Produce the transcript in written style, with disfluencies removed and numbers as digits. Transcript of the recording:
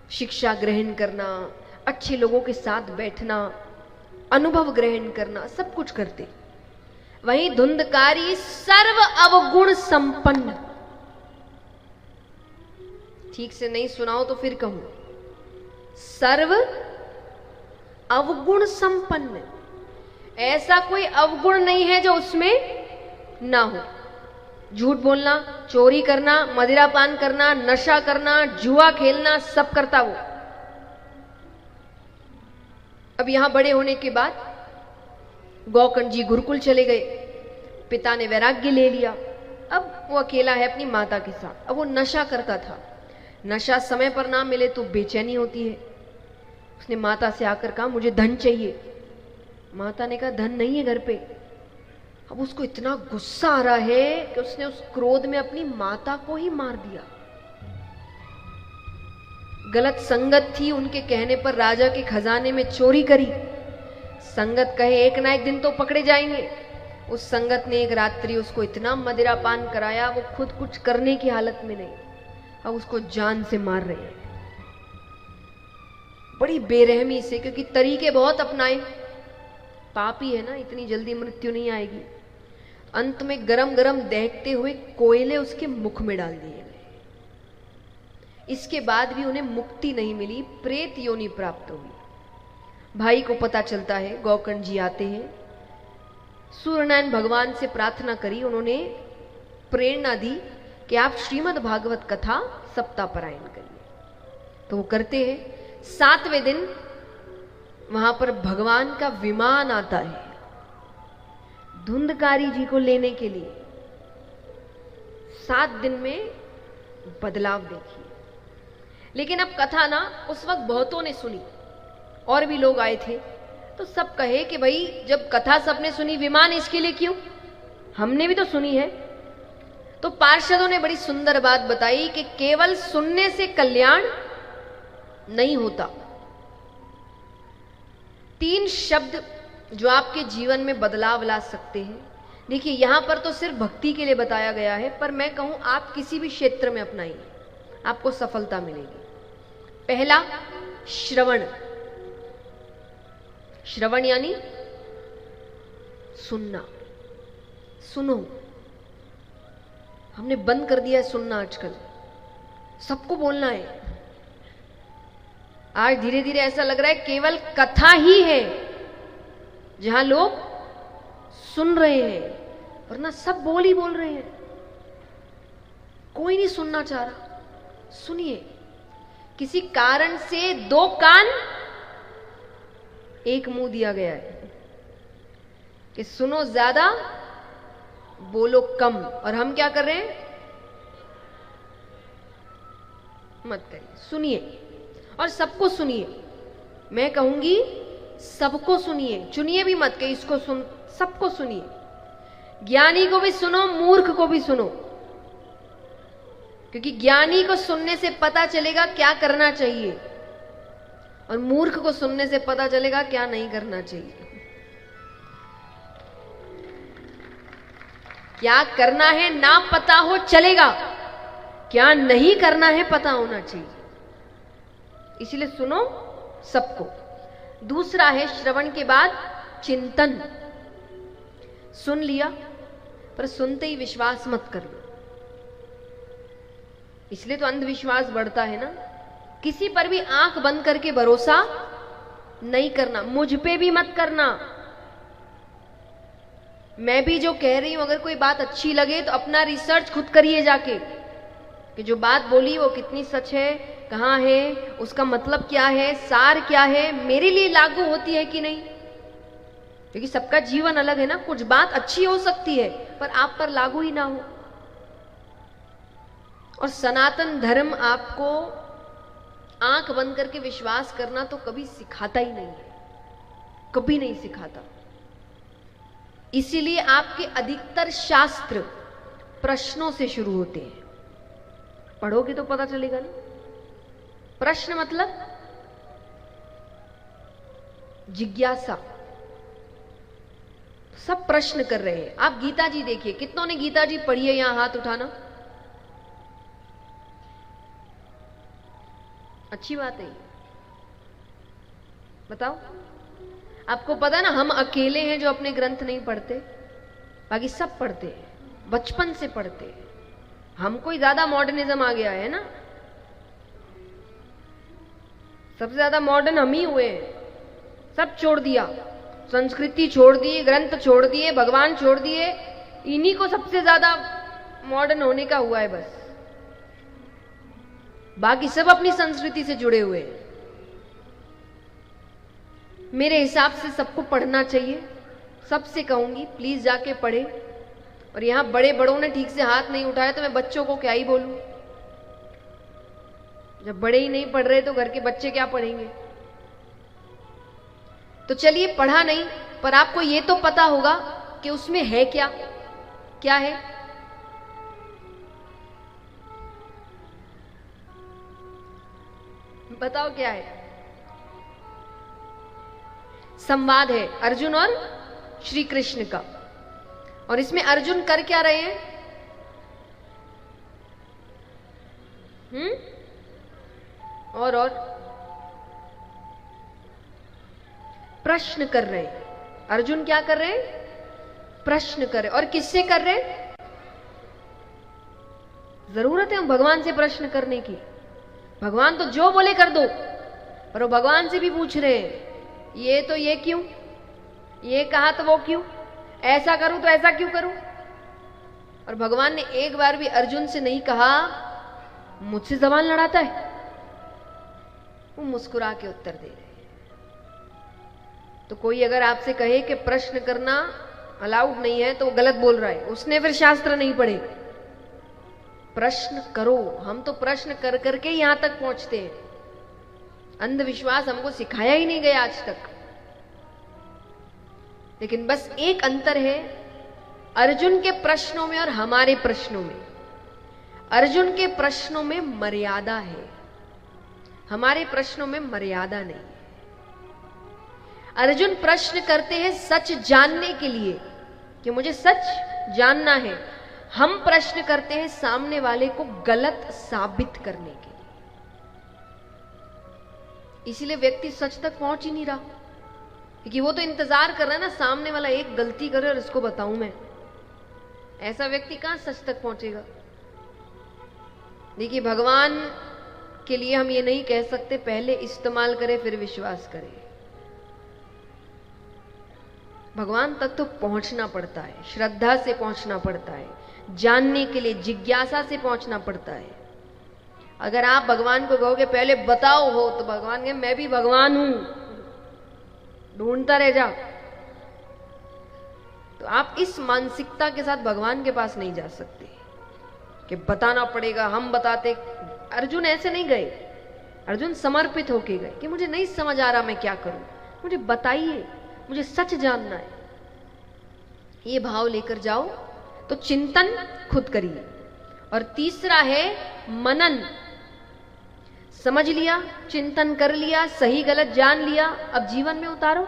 शिक्षा ग्रहण करना, अच्छे लोगों के साथ बैठना, अनुभव ग्रहण करना, सब कुछ करते। वहीं धुंधकारी सर्व अवगुण संपन्न। ठीक से नहीं सुनाओ तो फिर कहूं, सर्व अवगुण संपन्न। ऐसा कोई अवगुण नहीं है जो उसमें ना हो। झूठ बोलना, चोरी करना, मदिरापान करना, नशा करना, जुआ खेलना, सब करता वो। अब यहां बड़े होने के बाद गौकर्ण जी गुरुकुल चले गए, पिता ने वैराग्य ले लिया। अब वो अकेला है अपनी माता के साथ। अब वो नशा करता था, नशा समय पर ना मिले तो बेचैनी होती है। उसने माता से आकर कहा मुझे धन चाहिए। माता ने कहा धन नहीं है घर पे। अब उसको इतना गुस्सा आ रहा है कि उसने उस क्रोध में अपनी माता को ही मार दिया। गलत संगत थी, उनके कहने पर राजा के खजाने में चोरी करी। संगत कहे एक ना एक दिन तो पकड़े जाएंगे। उस संगत ने एक रात्रि उसको इतना मदिरापान कराया, वो खुद कुछ करने की हालत में नहीं। अब उसको जान से मार रहे हैं, बड़ी बेरहमी से, क्योंकि तरीके बहुत अपनाए। पापी है ना, इतनी जल्दी मृत्यु नहीं आएगी। अंत में गरम गरम दहकते हुए कोयले उसके मुख में डाल दिए गए। इसके बाद भी उन्हें मुक्ति नहीं मिली, प्रेत योनि प्राप्त हुई। भाई को पता चलता है, गौकर्ण जी आते हैं, सूर्यनारायण भगवान से प्रार्थना करी। उन्होंने प्रेरणा दी कि आप श्रीमद् भागवत कथा सप्ताह पारायण करिए। तो वो करते हैं। 7वें दिन वहां पर भगवान का विमान आता है धुंधकारी जी को लेने के लिए। 7 दिन में बदलाव देखिए। लेकिन अब कथा ना उस वक्त बहुतों ने सुनी, और भी लोग आए थे, तो सब कहे कि भाई जब कथा सबने सुनी, विमान इसके लिए क्यों, हमने भी तो सुनी है। तो पार्षदों ने बड़ी सुंदर बात बताई कि केवल सुनने से कल्याण नहीं होता। 3 शब्द जो आपके जीवन में बदलाव ला सकते हैं। देखिए यहां पर तो सिर्फ भक्ति के लिए बताया गया है, पर मैं कहूं आप किसी भी क्षेत्र में अपनाइए, आपको सफलता मिलेगी। पहला, श्रवण। श्रवण यानी सुनना। सुनो। हमने बंद कर दिया है सुनना आजकल, सबको बोलना है। आज धीरे धीरे ऐसा लग रहा है केवल कथा ही है जहां लोग सुन रहे हैं, वरना सब बोल ही बोल रहे हैं। कोई नहीं सुनना चाह रहा। सुनिए, किसी कारण से 2 कान 1 मुंह दिया गया है कि सुनो ज्यादा, बोलो कम। और हम क्या कर रहे हैं? मत करिए, सुनिए और सबको सुनिए। मैं कहूंगी सबको सुनिए, चुनिए भी मत कि इसको सुन, सबको सुनिए। ज्ञानी को भी सुनो, मूर्ख को भी सुनो, क्योंकि ज्ञानी को सुनने से पता चलेगा क्या करना चाहिए, और मूर्ख को सुनने से पता चलेगा क्या नहीं करना चाहिए। क्या करना है ना पता हो चलेगा, क्या नहीं करना है पता होना चाहिए। इसलिए सुनो सबको। दूसरा है श्रवण के बाद चिंतन। सुन लिया, पर सुनते ही विश्वास मत कर लो। इसलिए तो अंधविश्वास बढ़ता है ना। किसी पर भी आंख बंद करके भरोसा नहीं करना, मुझ पे भी मत करना। मैं भी जो कह रही हूं, अगर कोई बात अच्छी लगे तो अपना रिसर्च खुद करिए जाके, कि जो बात बोली वो कितनी सच है, कहां है, उसका मतलब क्या है, सार क्या है, मेरे लिए लागू होती है कि नहीं। क्योंकि सबका जीवन अलग है ना। कुछ बात अच्छी हो सकती है पर आप पर लागू ही ना हो। और सनातन धर्म आपको आंख बंद करके विश्वास करना तो कभी सिखाता ही नहीं है, कभी नहीं सिखाता। इसीलिए आपके अधिकतर शास्त्र प्रश्नों से शुरू होते हैं। पढ़ोगे तो पता चलेगा ना। प्रश्न मतलब जिज्ञासा। सब प्रश्न कर रहे हैं। आप गीता जी देखिए, कितनों ने गीता जी पढ़ी है? यहां हाथ उठाना। अच्छी बात है ये। बताओ, आपको पता ना हम अकेले हैं जो अपने ग्रंथ नहीं पढ़ते, बाकी सब पढ़ते हैं, बचपन से पढ़ते हैं। हमको ही ज्यादा मॉडर्निज्म आ गया है ना, सबसे ज्यादा मॉडर्न हम ही हुए हैं। सब छोड़ दिया, संस्कृति छोड़ दी, ग्रंथ छोड़ दिए, भगवान छोड़ दिए, इन्हीं को सबसे ज्यादा मॉडर्न होने का हुआ है बस। बाकी सब अपनी संस्कृति से जुड़े हुए हैं। मेरे हिसाब से सबको पढ़ना चाहिए, सबसे कहूंगी प्लीज जाके पढ़े। और यहां बड़े बड़ों ने ठीक से हाथ नहीं उठाया तो मैं बच्चों को क्या ही बोलूं। जब बड़े ही नहीं पढ़ रहे तो घर के बच्चे क्या पढ़ेंगे। तो चलिए, पढ़ा नहीं पर आपको ये तो पता होगा कि उसमें है क्या। क्या है? बताओ क्या है? संवाद है अर्जुन और श्री कृष्ण का। और इसमें अर्जुन कर क्या रहे हैं? और प्रश्न कर रहे हैं। अर्जुन क्या कर रहे हैं? प्रश्न कर रहे। और किससे कर रहे हैं? जरूरत है भगवान से प्रश्न करने की। भगवान तो जो बोले कर दो, पर वो भगवान से भी पूछ रहे हैं, ये तो ये क्यों, ये कहा तो वो क्यों, ऐसा करूं तो ऐसा क्यों करूं। और भगवान ने एक बार भी अर्जुन से नहीं कहा मुझसे जबान लड़ाता है। वो मुस्कुरा के उत्तर दे रहे। तो कोई अगर आपसे कहे कि प्रश्न करना अलाउड नहीं है तो वो गलत बोल रहा है, उसने फिर शास्त्र नहीं पढ़े। प्रश्न करो। हम तो प्रश्न कर करके यहां तक पहुंचते हैं। अंधविश्वास हमको सिखाया ही नहीं गया आज तक। लेकिन बस एक अंतर है अर्जुन के प्रश्नों में और हमारे प्रश्नों में। अर्जुन के प्रश्नों में मर्यादा है, हमारे प्रश्नों में मर्यादा नहीं है। अर्जुन प्रश्न करते हैं सच जानने के लिए कि मुझे सच जानना है। हम प्रश्न करते हैं सामने वाले को गलत साबित करने के लिए। इसीलिए व्यक्ति सच तक पहुंच ही नहीं रहा, क्योंकि वो तो इंतजार कर रहा है ना सामने वाला एक गलती करे और इसको बताऊं मैं। ऐसा व्यक्ति कहां सच तक पहुंचेगा। देखिए, भगवान के लिए हम ये नहीं कह सकते पहले इस्तेमाल करें फिर विश्वास करें। भगवान तक तो पहुंचना पड़ता है, श्रद्धा से पहुंचना पड़ता है, जानने के लिए जिज्ञासा से पहुंचना पड़ता है। अगर आप भगवान को कहोगे पहले बताओ हो, तो भगवान कहे मैं भी भगवान हूं, ढूंढता रह जा। तो आप इस मानसिकता के साथ भगवान के पास नहीं जा सकते कि बताना पड़ेगा, हम बताते। अर्जुन ऐसे नहीं गए। अर्जुन समर्पित होके गए कि मुझे नहीं समझ आ रहा मैं क्या करूं, मुझे बताइए, मुझे सच जानना है। ये भाव लेकर जाओ तो चिंतन खुद करिए। और तीसरा है मनन। समझ लिया, चिंतन कर लिया, सही गलत जान लिया, अब जीवन में उतारो।